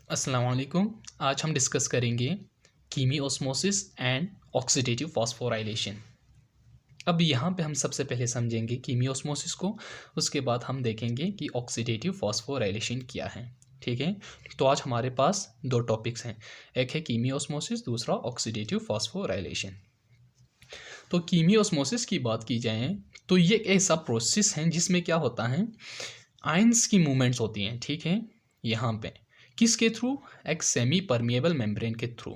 अस्सलाम वालेकुम। आज हम डिस्कस करेंगे कीमियोस्मोसिस एंड ऑक्सीडेटिव फॉस्फोराइलेशन। अब यहाँ पे हम सबसे पहले समझेंगे कीमियोस्मोसिस को, उसके बाद हम देखेंगे कि ऑक्सीडेटिव फॉस्फोराइलेशन क्या है। ठीक है, तो आज हमारे पास दो टॉपिक्स हैं, एक है कीमियोस्मोसिस, दूसरा ऑक्सीडेटिव फॉस्फोराइलेशन। तो कीमियोस्मोसिस की बात की जाए तो ये एक ऐसा प्रोसेस है जिसमें क्या होता है, आयंस की मूवमेंट्स होती हैं। ठीक है, यहाँ पे किसके थ्रू, एक सेमी परमिएबल मेम्ब्रेन के through.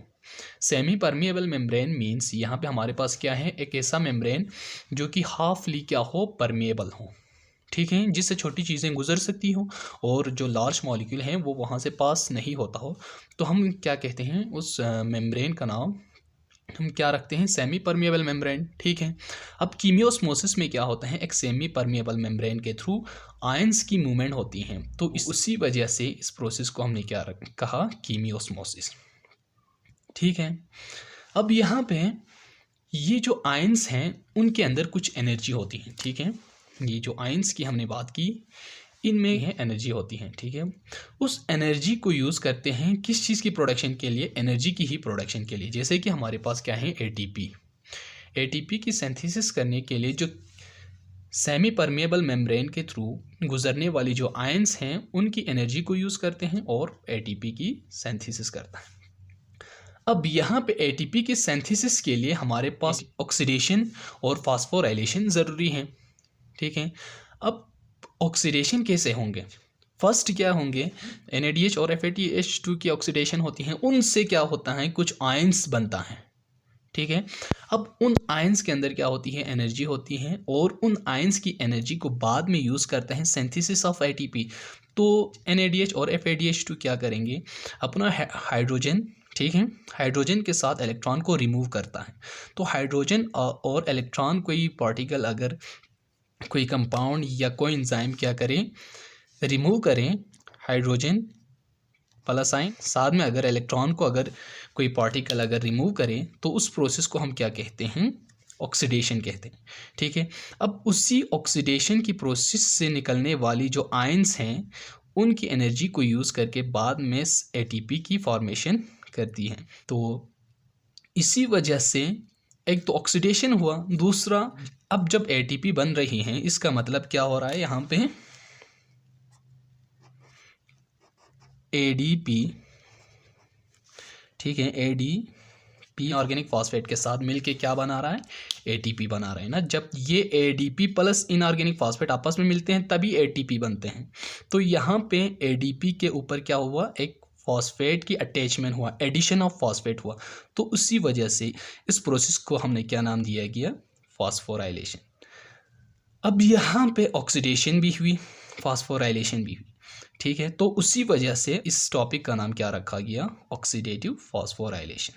Semi permeable membrane means यहाँ पे हमारे पास क्या है, एक ऐसा मेम्ब्रेन जो कि हाफली क्या हो, परमिएबल हो। ठीक है, जिससे छोटी चीज़ें गुजर सकती हो और जो लार्ज मॉलिक्यूल हैं वो वहाँ से पास नहीं होता हो। तो हम क्या कहते हैं, उस मेम्ब्रेन का नाम हम क्या रखते हैं, सेमी परमिएबल मेम्ब्रेन। ठीक है, अब कीमियोस्मोसिस में क्या होता है, एक सेमी परमिएबल मेम्ब्रेन के थ्रू आयंस की मूवमेंट होती हैं। तो उसी वजह से इस प्रोसेस को हमने क्या कहा, कीमियोस्मोसिस। ठीक है, अब यहाँ पे ये जो आयंस हैं उनके अंदर कुछ एनर्जी होती है। ठीक है, ये जो आयंस की हमने बात की, इनमें है एनर्जी होती है। ठीक है, उस एनर्जी को यूज़ करते हैं किस चीज़ की प्रोडक्शन के लिए, एनर्जी की ही प्रोडक्शन के लिए। जैसे कि हमारे पास क्या है, एटीपी। एटीपी की सिंथेसिस करने के लिए जो सेमी परमिएबल मेम्ब्रेन के थ्रू गुजरने वाली जो आयंस हैं उनकी एनर्जी को यूज़ करते हैं और एटीपी की सिंथेसिस करता है। अब यहाँ पे एटीपी की सिंथेसिस के लिए हमारे पास ऑक्सीडेशन और फास्फोराइलेशन ज़रूरी है। ठीक है, अब ऑक्सीडेशन कैसे होंगे, फर्स्ट क्या होंगे, NADH और FADH2 की ऑक्सीडेशन होती है, उनसे क्या होता है, कुछ आयंस बनता है। ठीक है, अब उन आयंस के अंदर क्या होती है, एनर्जी होती है और उन आयंस की एनर्जी को बाद में यूज़ करते हैं सिंथेसिस ऑफ ATP। तो NADH और FADH2 क्या करेंगे, अपना हाइड्रोजन, ठीक है, हाइड्रोजन के साथ इलेक्ट्रॉन को रिमूव करता है। तो हाइड्रोजन और इलेक्ट्रॉन कोई पार्टिकल अगर कोई कंपाउंड या कोई एंजाइम क्या करें, रिमूव करें हाइड्रोजन प्लस आयन, साथ में अगर इलेक्ट्रॉन को अगर कोई पार्टिकल अगर रिमूव करें तो उस प्रोसेस को हम क्या कहते हैं, ऑक्सीडेशन कहते हैं। ठीक है, अब उसी ऑक्सीडेशन की प्रोसेस से निकलने वाली जो आयंस हैं उनकी एनर्जी को यूज़ करके बाद में एटीपी की फॉर्मेशन करती हैं। तो इसी वजह से एक तो ऑक्सीडेशन हुआ, दूसरा अब जब एटीपी बन रही हैं इसका मतलब क्या हो रहा है, यहाँ पे ADP, ठीक है, ADP ऑर्गेनिक फॉस्फेट के साथ मिलके क्या बना रहा है, ATP बना रहे हैं ना। जब ये ADP प्लस इनऑर्गेनिक फॉस्फेट आपस में मिलते हैं तभी ATP बनते हैं। तो यहाँ पे ADP के ऊपर क्या हुआ, एक फॉस्फेट की अटैचमेंट हुआ, एडिशन ऑफ फॉस्फेट हुआ। तो उसी वजह से इस प्रोसेस को हमने क्या नाम दिया गया, फॉस्फोराइलेशन। अब यहाँ पे ऑक्सीडेशन भी हुई, फास्फोराइलेशन भी हुई। ठीक है, तो उसी वजह से इस टॉपिक का नाम क्या रखा गया, ऑक्सीडेटिव फास्फोराइलेशन।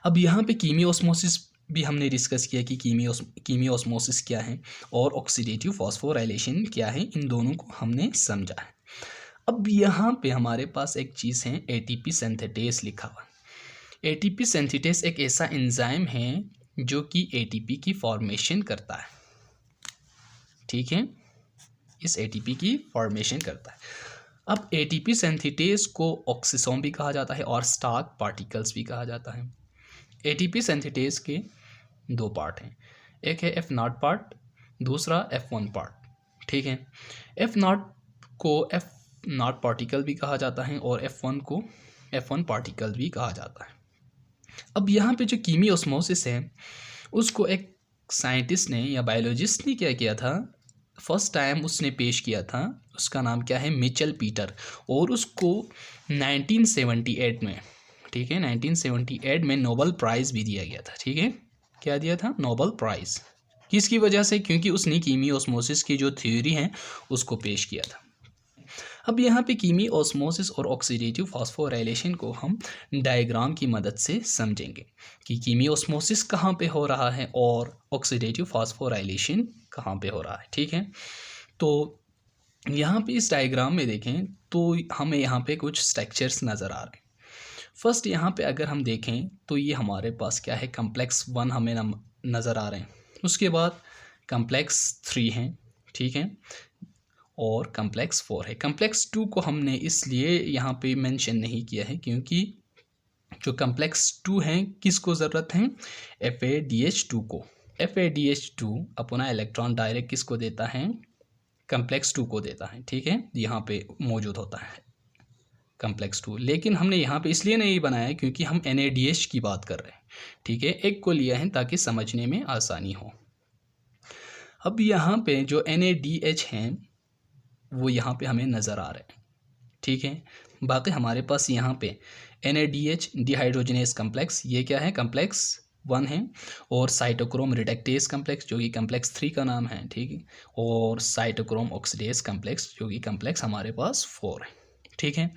अब यहाँ पे कीमियोस्मोसिस भी हमने डिस्कस किया कि कीमियोस्मोसिस क्या है और ऑक्सीडेटिव फास्फोराइलेशन क्या है, इन दोनों को हमने समझा है। अब यहाँ पे हमारे पास एक चीज़ है, ATP सिंथेटेस लिखा हुआ। ATP सिंथेटेस एक ऐसा एंजाइम है जो कि ATP की फॉर्मेशन करता है। ठीक है, इस ATP की फॉर्मेशन करता है। अब ATP सिंथेटेस को ऑक्सीसोम भी कहा जाता है और स्टार्क पार्टिकल्स भी कहा जाता है। ATP सिंथेटेस के दो पार्ट हैं, एक है F0 पार्ट, दूसरा F1 पार्ट। ठीक है, F0 को F0 पार्टिकल भी कहा जाता है और F1 को F1 पार्टिकल भी कहा जाता है। अब यहाँ पे जो कीमियोस्मोसिस है उसको एक साइंटिस्ट ने या बायोलॉजिस्ट ने क्या किया था, फर्स्ट टाइम उसने पेश किया था, उसका नाम क्या है, मिचेल पीटर, और उसको 1978 में, ठीक है, 1978 में नोबेल प्राइज़ भी दिया गया था। ठीक है, क्या दिया था, नोबेल प्राइज़, किसकी वजह से, क्योंकि उसने कीमियोस्मोसिस की जो थ्योरी है उसको पेश किया था। अब यहाँ पे कीमियोस्मोसिस और ऑक्सीडेटिव फास्फोराइलेशन को हम डायग्राम की मदद से समझेंगे कि कीमियोस्मोसिस कहाँ पे हो रहा है और ऑक्सीडेटिव फास्फोराइलेशन कहाँ पे हो रहा है। ठीक है, तो यहाँ पे इस डायग्राम में देखें तो हमें यहाँ पे कुछ स्ट्रक्चर्स नज़र आ रहे हैं। फर्स्ट यहाँ पे अगर हम देखें तो ये हमारे पास क्या है, कम्प्लेक्स 1 हमें नज़र आ रहे हैं, उसके बाद कम्प्लेक्स 3 हैं। ठीक है, और कम्प्लेक्स 4 है। कम्प्लेक्स 2 को हमने इसलिए यहाँ पे मेंशन नहीं किया है क्योंकि जो कम्प्लेक्स 2 हैं किसको ज़रूरत है, FADH2 को। FADH2 अपना इलेक्ट्रॉन डायरेक्ट किसको देता है, कम्प्लेक्स 2 को देता है, ठीक है, यहाँ पे मौजूद होता है कम्प्लेक्स 2। लेकिन हमने यहाँ पे इसलिए नहीं बनाया क्योंकि हम NADH की बात कर रहे हैं, ठीक है, एक को लिया है ताकि समझने में आसानी हो। अब यहाँ पे जो NADH हैं वो यहाँ पे हमें नज़र आ रहे हैं, ठीक है। बाकी हमारे पास यहाँ पे NADH डिहाइड्रोजनेस कम्प्लेक्स, ये क्या है, कम्प्लेक्स 1 है, और साइटोक्रोम रिडक्टेस कम्प्लेक्स जो कि कम्प्लेक्स 3 का नाम है, ठीक है, और साइटोक्रोम ऑक्सीडेस कम्प्लेक्स जो कि कम्प्लेक्स हमारे पास 4 है, ठीक है।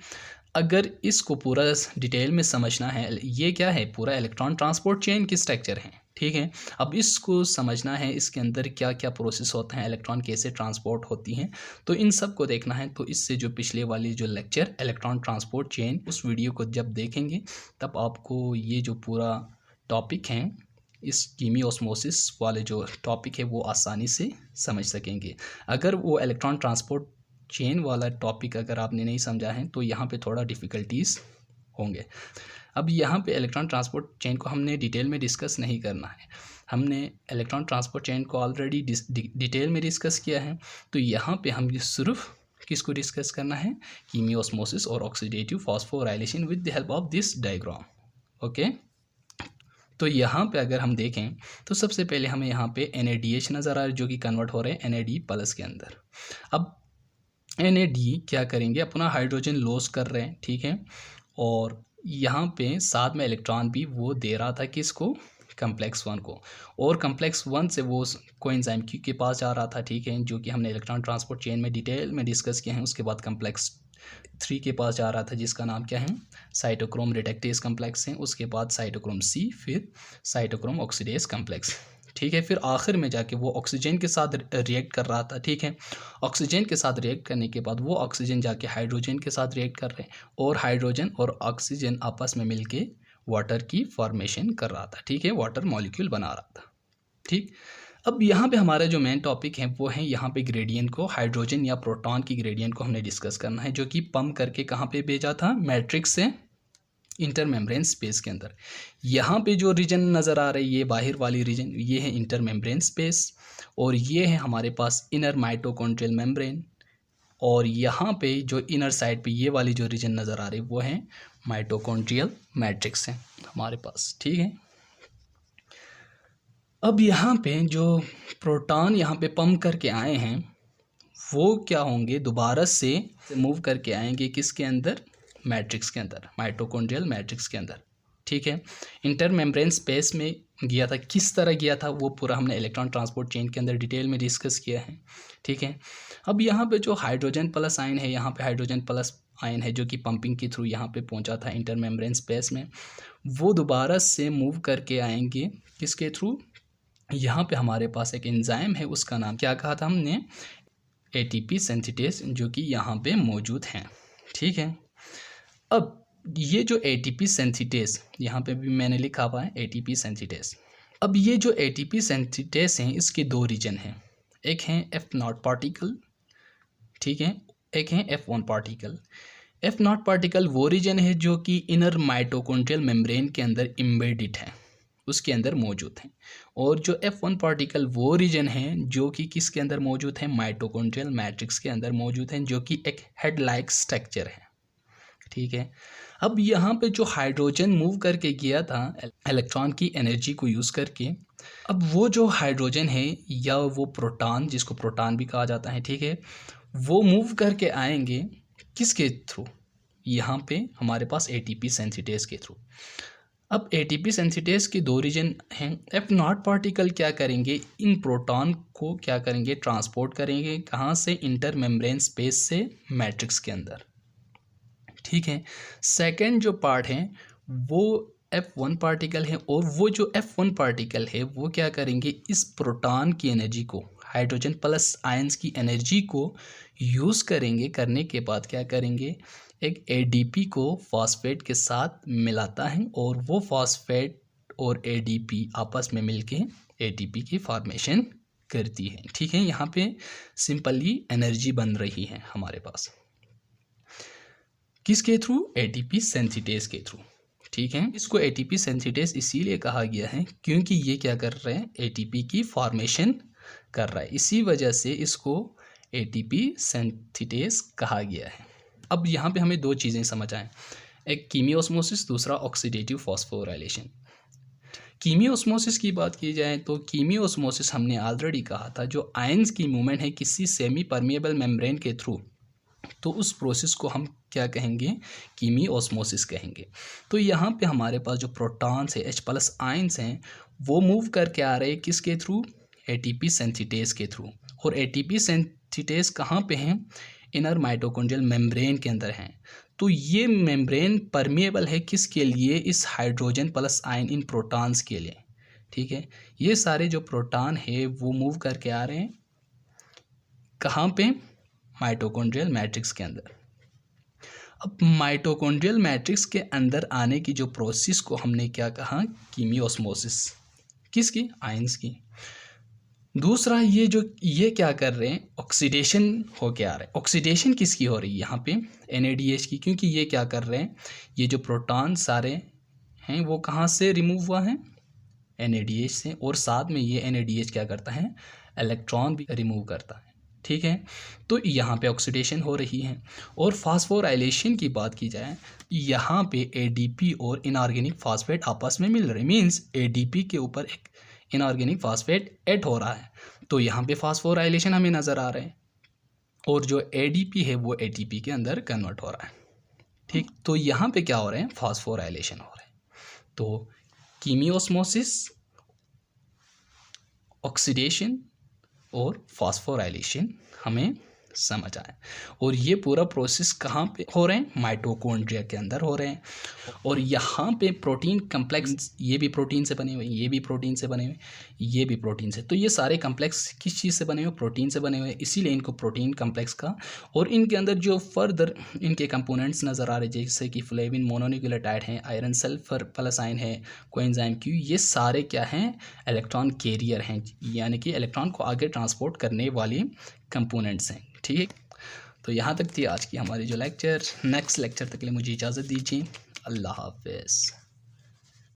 अगर इसको पूरा डिटेल में समझना है, ये क्या है, पूरा इलेक्ट्रॉन ट्रांसपोर्ट चेन की स्ट्रक्चर है, ठीक है। अब इसको समझना है इसके अंदर क्या क्या प्रोसेस होते हैं, इलेक्ट्रॉन कैसे ट्रांसपोर्ट होती हैं, तो इन सब को देखना है। तो इससे जो पिछले वाली जो लेक्चर इलेक्ट्रॉन ट्रांसपोर्ट चेन, उस वीडियो को जब देखेंगे तब आपको ये जो पूरा टॉपिक है, इस कीमी ऑस्मोसिस वाले जो टॉपिक है वो आसानी से समझ सकेंगे। अगर वो इलेक्ट्रॉन ट्रांसपोर्ट चेन वाला टॉपिक अगर आपने नहीं समझा है तो यहाँ पे थोड़ा डिफ़िकल्टीज़ होंगे। अब यहाँ पे इलेक्ट्रॉन ट्रांसपोर्ट चेन को हमने डिटेल में डिस्कस नहीं करना है, हमने इलेक्ट्रॉन ट्रांसपोर्ट चेन को ऑलरेडी डिटेल में डिस्कस किया है। तो यहाँ पे हम सिर्फ किसको डिस्कस करना है, कीमी ऑस्मोसिस और oxidative phosphorylation with the help of this diagram, okay. तो यहाँ पे अगर हम देखें तो सबसे पहले हमें यहाँ पे NADH नज़र आ रहा है जो कि कन्वर्ट हो रहे हैं NAD+ के अंदर। अब NAD क्या करेंगे, अपना हाइड्रोजन लॉस कर रहे हैं, ठीक है, और यहाँ पे साथ में इलेक्ट्रॉन भी वो दे रहा था किसको, कम्प्लेक्स 1 को, और कम्प्लेक्स 1 से वो कोएंजाइम Q के पास जा रहा था, ठीक है, जो कि हमने इलेक्ट्रॉन ट्रांसपोर्ट चेन में डिटेल में डिस्कस किए हैं। उसके बाद कम्प्लेक्स 3 के पास जा रहा था जिसका नाम क्या है, साइटोक्रोम रिडक्टेस कम्प्लेक्स है। उसके बाद साइटोक्रोम C, फिर साइटोक्रोम ऑक्सीडेस कम्प्लेक्स, ठीक है। फिर आखिर में जाके वो ऑक्सीजन के साथ रिएक्ट कर रहा था, ठीक है। ऑक्सीजन के साथ रिएक्ट करने के बाद वो ऑक्सीजन जाके हाइड्रोजन के साथ रिएक्ट कर रहे हैं, और हाइड्रोजन और ऑक्सीजन आपस में मिलके वाटर की फॉर्मेशन कर रहा था, ठीक है, वाटर मॉलिक्यूल बना रहा था, ठीक। अब यहाँ पे हमारा जो मेन टॉपिक है वो है यहाँ पे ग्रेडियंट को, हाइड्रोजन या प्रोटॉन की ग्रेडियंट को हमने डिस्कस करना है, जो कि पंप करके कहाँ पे भेजा था, मैट्रिक्स से इंटरमेम्ब्रेन स्पेस के अंदर। यहाँ पे जो रीजन नज़र आ रही है, ये बाहर वाली रीजन, ये है इंटरमेम्ब्रेन स्पेस, और ये है हमारे पास इनर माइटोकॉन्ड्रियल मेम्ब्रेन, और यहाँ पे जो इनर साइड पे ये वाली जो रीजन नज़र आ रही है वो है माइटोकॉन्ड्रियल मैट्रिक्स है हमारे पास, ठीक है। अब यहाँ पे जो प्रोटॉन यहाँ पे पंप करके आए हैं वो क्या होंगे, दोबारा से मूव करके आएंगे किसके अंदर, मैट्रिक्स के अंदर, माइटोकॉन्ड्रियल मैट्रिक्स के अंदर, ठीक है। इंटरमेम्ब्रेन स्पेस में गया था, किस तरह गया था वो पूरा हमने इलेक्ट्रॉन ट्रांसपोर्ट चेन के अंदर डिटेल में डिस्कस किया है, ठीक है। अब यहाँ पे जो हाइड्रोजन प्लस आयन है, यहाँ पे हाइड्रोजन प्लस आयन है जो कि पंपिंग के थ्रू यहाँ पे पहुँचा था इंटरमेम्ब्रेन स्पेस में, वो दोबारा से मूव करके आएंगे किसके थ्रू, यहाँ पे हमारे पास एक एंजाइम है, उसका नाम क्या कहा था हमने, ATP सिंथेटेस, जो कि यहाँ पे मौजूद हैं, ठीक है। अब ये जो ATP सिंथेटेस, यहाँ पे भी मैंने लिखा हुआ है ATP सिंथेटेस। अब ये जो ATP सिंथेटेस हैं इसके 2 रीजन हैं, एक हैं F0 पार्टिकल, ठीक है, एक हैं F1 पार्टिकल। F0 पार्टिकल वो रीजन है जो कि इनर माइटोकॉन्ड्रियल मेम्ब्रेन के अंदर एम्बेडेड है, उसके अंदर मौजूद हैं, और जो F1 पार्टिकल वो रीजन है जो कि किसके अंदर मौजूद है, माइटोकॉन्ड्रियल मैट्रिक्स के अंदर मौजूद हैं, जो कि एक हेड लाइक स्ट्रक्चर है, ठीक है। अब यहाँ पे जो हाइड्रोजन मूव करके गया था इलेक्ट्रॉन की एनर्जी को यूज़ करके, अब वो जो हाइड्रोजन है या वो प्रोटॉन, जिसको प्रोटॉन भी कहा जाता है, ठीक है, वो मूव करके आएंगे किसके थ्रू, यहाँ पे हमारे पास ATP सिंथेटेस के थ्रू। अब ATP सिंथेटेस के 2 रीजन हैं। F0 पार्टिकल क्या करेंगे, इन प्रोटॉन को क्या करेंगे, ट्रांसपोर्ट करेंगे, कहाँ से, इंटरमेम्ब्रेन स्पेस से मैट्रिक्स के अंदर, ठीक है। सेकंड जो पार्ट है वो F1 पार्टिकल है, और वो जो F1 पार्टिकल है वो क्या करेंगे, इस प्रोटॉन की एनर्जी को, हाइड्रोजन प्लस आयंस की एनर्जी को यूज़ करेंगे, करने के बाद क्या करेंगे, एक ADP को फॉस्फेट के साथ मिलाता है, और वो फॉस्फेट और ADP आपस में मिलके ATP की फॉर्मेशन करती है। ठीक है, यहाँ पे सिंपली एनर्जी बन रही है हमारे पास, किसके थ्रू? एटीपी सिंथेटेज के थ्रू। ठीक है, इसको एटीपी सिंथेटेज इसीलिए कहा गया है क्योंकि ये क्या कर रहे हैं? एटीपी की फॉर्मेशन कर रहा है, इसी वजह से इसको एटीपी सिंथेटेज कहा गया है। अब यहाँ पे हमें दो चीज़ें समझ आए, एक कीमियोस्मोसिस, दूसरा ऑक्सीडेटिव फॉस्फोराइलेशन। कीमियोस्मोसिस की बात की जाए तो कीमियोस्मोसिस हमने ऑलरेडी कहा था, जो आयंस की मूवमेंट है किसी सेमी परमिएबल मेम्ब्रेन के थ्रू, तो उस प्रोसेस को हम क्या कहेंगे? कीमियोस्मोसिस कहेंगे। तो यहाँ पे हमारे पास जो प्रोटॉन्स है H+ आयंस हैं वो मूव करके आ रहे हैं किसके थ्रू? एटीपी सिंथेटेज के थ्रू। और एटीपी सिंथेटेज कहाँ पे हैं? इनर माइटोकॉन्ड्रियल मेम्ब्रेन के अंदर हैं। तो ये मेम्ब्रेन परमिएबल है किसके लिए? इस हाइड्रोजन प्लस आयन इन प्रोटॉन्स के लिए। ठीक है, ये सारे जो प्रोटॉन है वो मूव करके आ रहे हैं कहाँ पे? माइटोकॉन्ड्रियल मैट्रिक्स के अंदर। अब माइटोकॉन्ड्रियल मैट्रिक्स के अंदर आने की जो प्रोसेस को हमने क्या कहा? कीमियोस्मोसिस। किसकी? आयंस की। दूसरा ये क्या कर रहे हैं? ऑक्सीडेशन होके आ रहा है। ऑक्सीडेशन किसकी हो रही है यहाँ पे? NADH की, क्योंकि ये क्या कर रहे हैं? ये जो प्रोटॉन सारे हैं वो कहाँ से रिमूव हुआ है? NADH से, और साथ में ये NADH क्या करता है? इलेक्ट्रॉन भी रिमूव करता है। ठीक है, तो यहाँ पे ऑक्सीडेशन हो रही है। और फास्फोराइलेशन की बात की जाए, यहाँ पे ADP और इनऑर्गेनिक फास्फेट आपस में मिल रहे, मीन्स ADP के ऊपर एक इनऑर्गेनिक फास्फेट ऐड हो रहा है, तो यहाँ पे फास्फोराइलेशन हमें नज़र आ रहा है, और जो ADP है वो ATP के अंदर कन्वर्ट हो रहा है। ठीक, तो यहाँ पे क्या हो रहा है? फास्फोराइलेशन हो रहा है। तो कीमियोस्मोसिस, ऑक्सीडेशन और फास्फोराइलेशन हमें समझ आए। और ये पूरा प्रोसेस कहाँ पे हो रहे हैं? माइटोकॉन्ड्रिया के अंदर हो रहे हैं। और यहाँ पे प्रोटीन कम्प्लेक्स, ये भी प्रोटीन से बने हुए, ये भी प्रोटीन से बने हुए, ये भी प्रोटीन से, तो ये सारे कम्प्लेक्स किस चीज़ से बने हुए? प्रोटीन से बने हुए, इसीलिए इनको प्रोटीन कम्प्लेक्स का। और इनके अंदर जो फर्दर इनके कंपोनेंट्स नज़र आ रहे हैं, जैसे कि फ्लेविन मोनोन्यूक्लियोटाइड हैं, आयरन सल्फर प्लस आयन है, कोएंजाइम Q, ये सारे क्या हैं? इलेक्ट्रॉन कैरियर हैं, यानी कि इलेक्ट्रॉन को आगे ट्रांसपोर्ट करने वाले कंपोनेंट्स हैं। ठीक, तो यहाँ तक थी आज की हमारी जो लेक्चर। नेक्स्ट लेक्चर तक के लिए मुझे इजाज़त दीजिए। अल्लाह हाफ़िज़।